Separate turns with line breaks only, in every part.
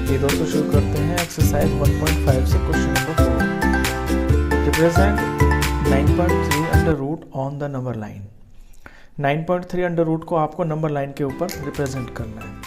ये दोस्तों शुरू करते हैं एक्सरसाइज 1.5 से question number 4। Represent 9.3 under root on the number line. 9.3 under root को आपको नंबर लाइन के ऊपर रिप्रेजेंट करना है।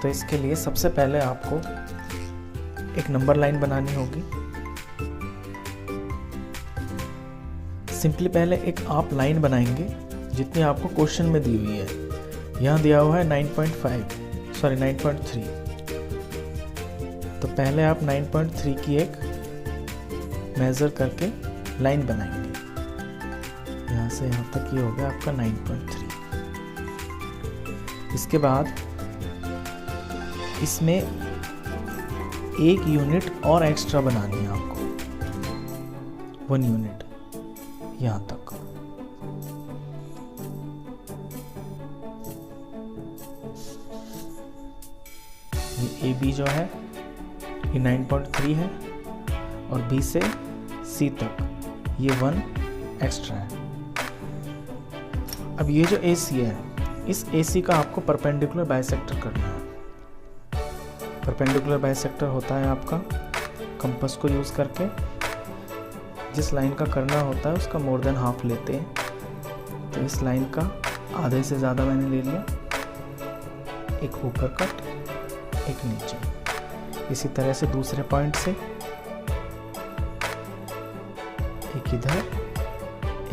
तो इसके लिए सबसे पहले आपको एक नंबर लाइन बनानी होगी। सिंपली पहले एक आप लाइन बनाएंगे जितनी आपको क्वेश्चन में दी हुई है। यहाँ दिया हुआ है 9.3। तो पहले आप 9.3 की एक मेज़र करके लाइन बनाएंगे। यहाँ से यहाँ तक ये हो गया आपका 9.3। इसके बाद इसमें एक यूनिट और एक्स्ट्रा बनानी है आपको, 1 यूनिट यहाँ तक। ये ए बी जो है ये 9.3 है और बी से सी तक ये 1 एक्स्ट्रा है। अब ये जो ए सी है, इस ए सी का आपको परपेंडिकुलर बाइसेक्टर करना है। परपेंडिकुलर बाइसेक्टर होता है आपका कंपास को यूज़ करके जिस लाइन का करना होता है उसका मोर देन हाफ लेते हैं। तो इस लाइन का आधे से ज़्यादा मैंने ले लिया, एक ऊपर कट एक नीचे। इसी तरह से दूसरे पॉइंट से एक इधर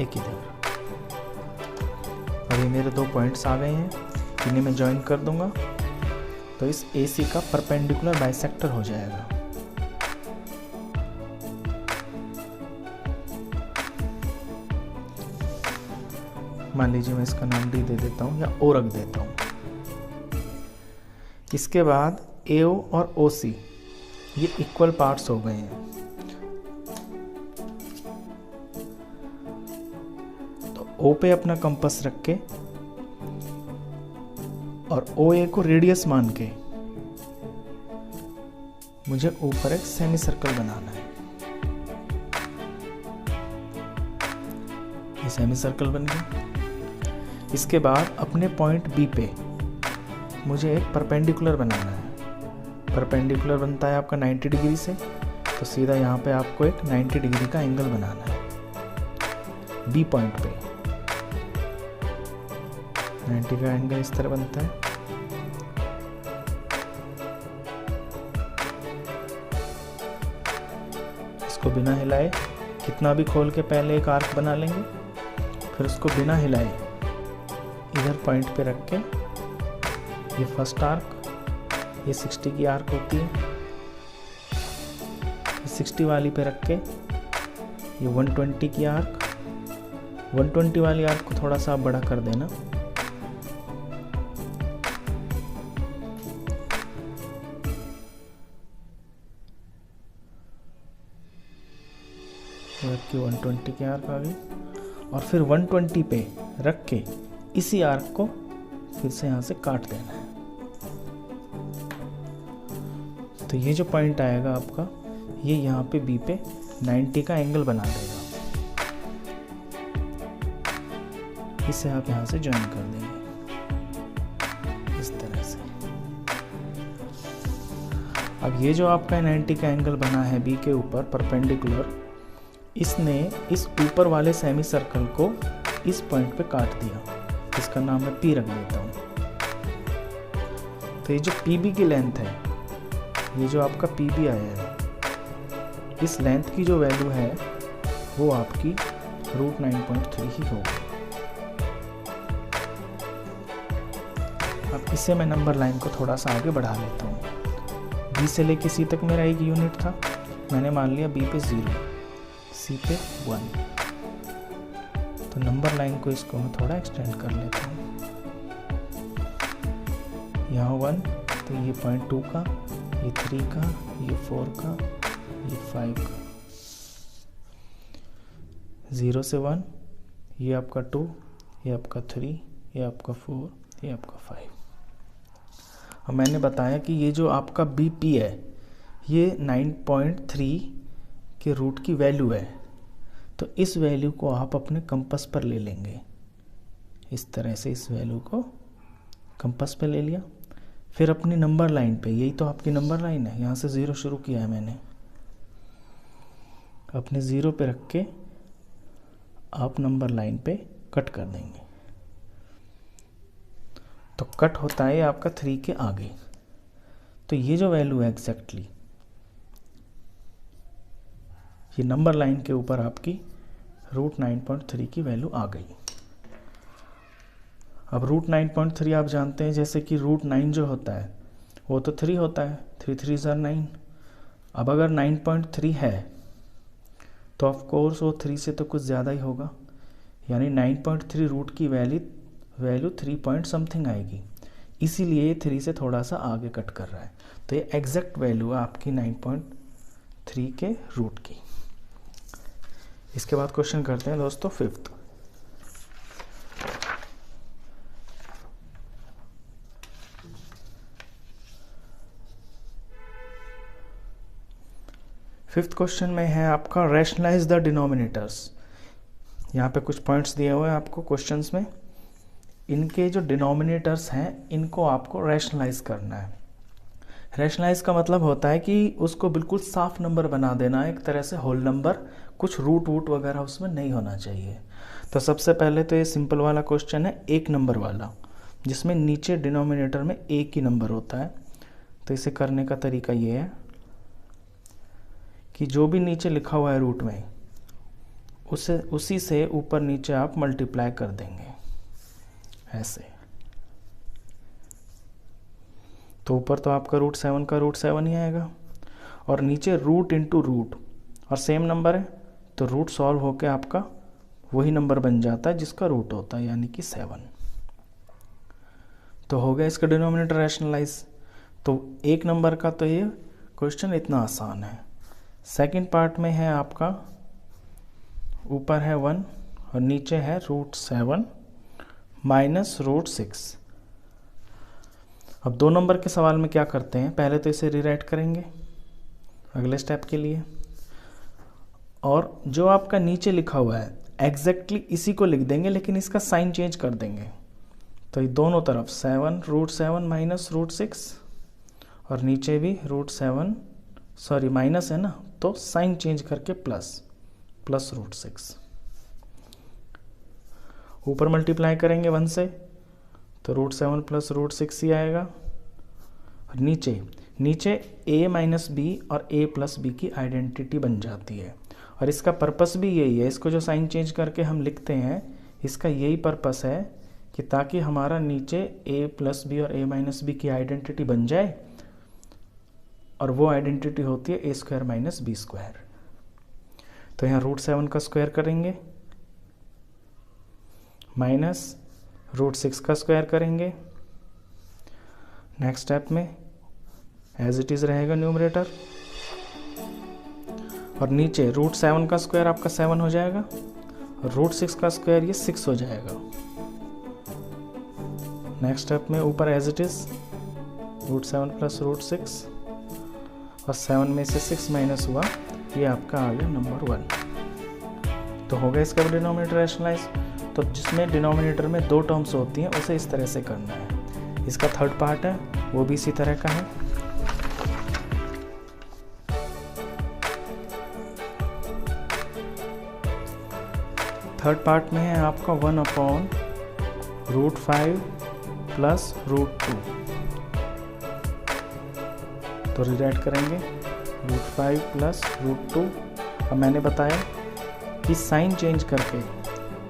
एक इधर। और ये मेरे 2 पॉइंट्स आ गए हैं, इन्हें मैं ज्वाइन कर दूंगा तो इस AC का परपेंडिकुलर बाइसेक्टर हो जाएगा। मान लीजिए मैं इसका नाम D दे देता हूँ या O रख देता हूँ। इसके बाद AO और OC ये इक्वल पार्ट्स हो गए हैं। तो O पे अपना कंपास रख के और OA को रेडियस मान के मुझे ऊपर एक सेमी सर्कल बनाना है। ये सेमी सर्कल बन गया। इसके बाद अपने पॉइंट B पे मुझे एक परपेंडिकुलर बनाना है। परपेंडिकुलर बनता है आपका 90 डिग्री से, तो सीधा यहाँ पे आपको एक 90 डिग्री का एंगल बनाना है B पॉइंट पे। 90 का एंगल इस तरह बनता है। इसको बिना हिलाए कितना भी खोल के पहले एक आर्क बना लेंगे, फिर उसको बिना हिलाए इधर पॉइंट पे रख के ये फर्स्ट आर्क, ये 60 की आर्क होती है, 60 वाली पे रख के ये 120 की आर्क। 120 वाली आर्क को थोड़ा सा आप बड़ा कर देना। रख के 120 की आर्क आ गई और फिर 120 पे रख के इसी आर्क को फिर से यहाँ से काट देना है। तो ये जो पॉइंट आएगा आपका, ये यहाँ पे B पे 90 का एंगल बना देगा। इसे आप यहाँ से ज्वाइन कर देंगे इस तरह से। अब ये जो आपका 90 का एंगल बना है B के ऊपर परपेंडिकुलर, इसने इस ऊपर वाले सेमी सर्कल को इस पॉइंट पे काट दिया। इसका नाम मैं P रख देता हूँ। तो ये जो PB की लेंथ है, ये जो आपका PB आया है, इस लेंथ की जो वैल्यू है वो आपकी √9.3 ही होगी। अब इसे मैं नंबर लाइन को थोड़ा सा आगे बढ़ा लेता हूँ। B से लेके C तक मेरा एक यूनिट था, मैंने मान लिया B पे 0, C पे 1। तो नंबर लाइन को इसको मैं थोड़ा एक्सटेंड कर लेता हूँ। यहाँ 1, तो ये पॉइंट 2 का, ये 3 का, ये 4 का, ये 5 का। 0 से 1, ये आपका 2, ये आपका 3, ये आपका 4, ये आपका 5। अब मैंने बताया कि ये जो आपका BP है ये 9.3 के रूट की वैल्यू है। तो इस वैल्यू को आप अपने कंपास पर ले लेंगे। इस तरह से इस वैल्यू को कंपास पे ले लिया, फिर अपनी नंबर लाइन पे, यही तो आपकी नंबर लाइन है, यहाँ से 0 शुरू किया है मैंने, अपने 0 पे रख के आप नंबर लाइन पे कट कर देंगे। तो कट होता है आपका 3 के आगे। तो ये जो वैल्यू है एग्जैक्टली ये नंबर लाइन के ऊपर आपकी √9.3 की वैल्यू आ गई। अब √9.3 आप जानते हैं, जैसे कि √9 जो होता है वो तो 3 होता है, 3 3 = 9। अब अगर 9.3 है तो ऑफ कोर्स वो 3 से तो कुछ ज़्यादा ही होगा, यानी 9.3 रूट की वैल्यू 3 पॉइंट समथिंग आएगी, इसीलिए 3 से थोड़ा सा आगे कट कर रहा है। तो ये एग्जैक्ट वैल्यू है आपकी 9.3 के रूट की। इसके बाद क्वेश्चन करते हैं दोस्तों 5th। फिफ्थ क्वेश्चन में है आपका रैशनलाइज द डिनोमिनेटर्स। यहाँ पे कुछ पॉइंट्स दिए हुए हैं आपको क्वेश्चंस में, इनके जो डिनोमिनेटर्स हैं इनको आपको रैशनलाइज करना है। रैशनलाइज का मतलब होता है कि उसको बिल्कुल साफ नंबर बना देना, एक तरह से होल नंबर, कुछ रूट वूट वगैरह उसमें नहीं होना चाहिए। तो सबसे पहले तो ये सिंपल वाला क्वेश्चन है 1 नंबर वाला, जिसमें नीचे डिनोमिनेटर में 1 ही नंबर होता है। तो इसे करने का तरीका ये है कि जो भी नीचे लिखा हुआ है रूट में उसी से ऊपर नीचे आप मल्टीप्लाई कर देंगे ऐसे। तो ऊपर तो आपका √7 का √7 ही आएगा, और नीचे रूट इंटू रूट, और सेम नंबर है तो रूट सॉल्व होके आपका वही नंबर बन जाता है जिसका रूट होता है, यानी कि 7। तो हो गया इसका डिनोमिनेटर रैशनलाइज। तो 1 नंबर का तो ये क्वेश्चन इतना आसान है। सेकंड पार्ट में है आपका, ऊपर है 1 और नीचे है √7 माइनस √6। अब 2 नंबर के सवाल में क्या करते हैं, पहले तो इसे रीराइट करेंगे अगले स्टेप के लिए, और जो आपका नीचे लिखा हुआ है एग्जैक्टली इसी को लिख देंगे, लेकिन इसका साइन चेंज कर देंगे। तो ये दोनों तरफ √7 माइनस √6, और नीचे भी √7, सॉरी माइनस है ना, तो साइन चेंज करके प्लस √6। ऊपर मल्टीप्लाई करेंगे 1 से तो √7 प्लस √6 ही आएगा, और नीचे a माइनस बी और a प्लस बी की आइडेंटिटी बन जाती है। और इसका पर्पस भी यही है, इसको जो साइन चेंज करके हम लिखते हैं इसका यही पर्पस है कि ताकि हमारा नीचे a प्लस बी और a माइनस बी की आइडेंटिटी बन जाए, और वो आइडेंटिटी होती है a² माइनस b²। तो यहाँ √7 का स्क्वायर करेंगे माइनस √6 का स्क्वायर करेंगे। नेक्स्ट स्टेप में एज इट इज रहेगा न्यूमरेटर, और नीचे √7 का स्क्वायर आपका 7 हो जाएगा, और √6 का स्क्वायर ये 6 हो जाएगा। नेक्स्ट स्टेप में ऊपर एज इट इज √7 प्लस √6, और 7 में से 6 माइनस हुआ, ये आपका आ गया नंबर 1। तो हो गया इसका डिनोमिनेटर रैशनलाइज। तो जिसमें डिनोमिनेटर में 2 टर्म्स होती हैं उसे इस तरह से करना है। इसका थर्ड पार्ट है वो भी इसी तरह का है। थर्ड पार्ट में है आपका 1/√5 प्लस √2। तो रिराइट करेंगे √5 प्लस √2। अब मैंने बताया कि साइन चेंज करके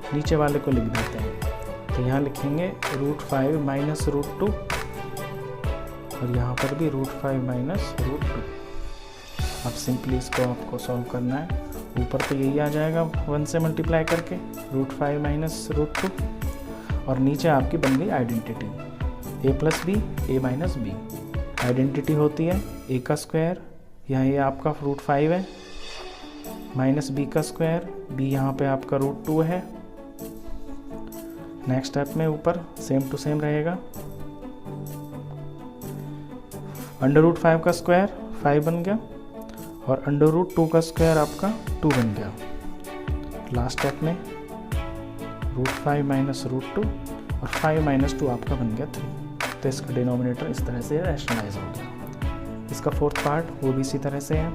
नीचे वाले को लिख देते हैं। तो यहाँ लिखेंगे √5 माइनस √2, और यहाँ पर भी √5 माइनस √2। अब सिंपली इसको आपको सॉल्व करना है। ऊपर तो यही आ जाएगा 1 से मल्टीप्लाई करके √5 माइनस √2, और नीचे आपकी बन गई identity a plus B a minus B. Identity होती है a का स्क्वायर, यहाँ ये आपका √5 है, माइनस b का स्क्वायर, b यहाँ पे आपका √2 है। नेक्स्ट स्टेप में ऊपर सेम टू सेम रहेगा, √5 का स्क्वायर 5 बन गया, और √2 का स्क्वायर आपका 2 बन गया। लास्ट स्टेप में √5 माइनस √2, और 5 माइनस 2 आपका बन गया 3। तो इसका डिनोमिनेटर इस तरह से रैशनलाइज हो गया। इसका फोर्थ पार्ट वो भी इसी तरह से है,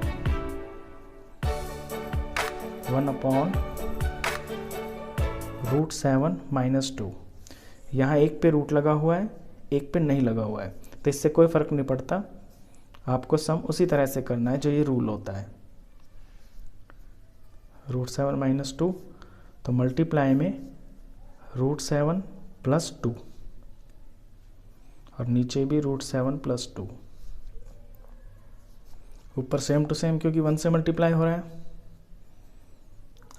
1/√7 - 2। यहाँ एक पे रूट लगा हुआ है, एक पे नहीं लगा हुआ है, तो इससे कोई फ़र्क नहीं पड़ता, आपको सम उसी तरह से करना है जो ये रूल होता है। √7 - 2, तो मल्टीप्लाई में √7 + 2 और नीचे भी √7 + 2। ऊपर सेम टू सेम क्योंकि 1 से मल्टीप्लाई हो रहा है।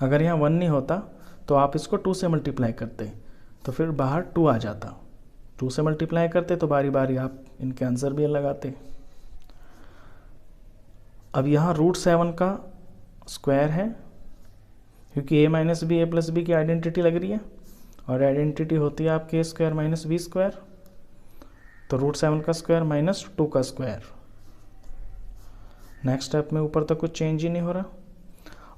अगर यहाँ 1 नहीं होता तो आप इसको 2 से मल्टीप्लाई करते, तो फिर बाहर 2 आ जाता। 2 से मल्टीप्लाई करते तो बारी बारी आप इनके आंसर भी लगाते। अब यहाँ √7 का स्क्वायर है, क्योंकि a - b a + b की आइडेंटिटी लग रही है, और आइडेंटिटी होती है आपके a² - b²। तो √7 का स्क्वायर - 2 का स्क्वायर। नेक्स्ट स्टेप में ऊपर तक कुछ चेंज ही नहीं हो रहा,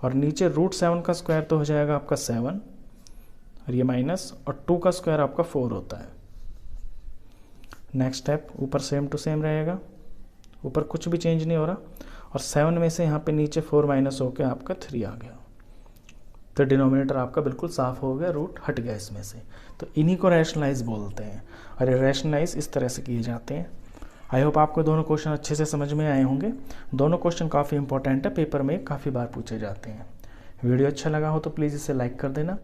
और नीचे √7 का स्क्वायर तो हो जाएगा आपका 7, और ये माइनस, और 2 का स्क्वायर आपका 4 होता है। नेक्स्ट स्टेप ऊपर सेम टू सेम रहेगा, ऊपर कुछ भी चेंज नहीं हो रहा, और 7 में से यहाँ पे नीचे 4 माइनस होकर आपका 3 आ गया। तो डिनोमिनेटर आपका बिल्कुल साफ हो गया, रूट हट गया इसमें से। तो इन्हीं को रैशनलाइज बोलते हैं, और ये रैशनलाइज इस तरह से किए जाते हैं। आई होप आपको दोनों क्वेश्चन अच्छे से समझ में आए होंगे। दोनों क्वेश्चन काफ़ी इंपॉर्टेंट है, पेपर में काफ़ी बार पूछे जाते हैं। वीडियो अच्छा लगा हो तो प्लीज़ इसे लाइक कर देना।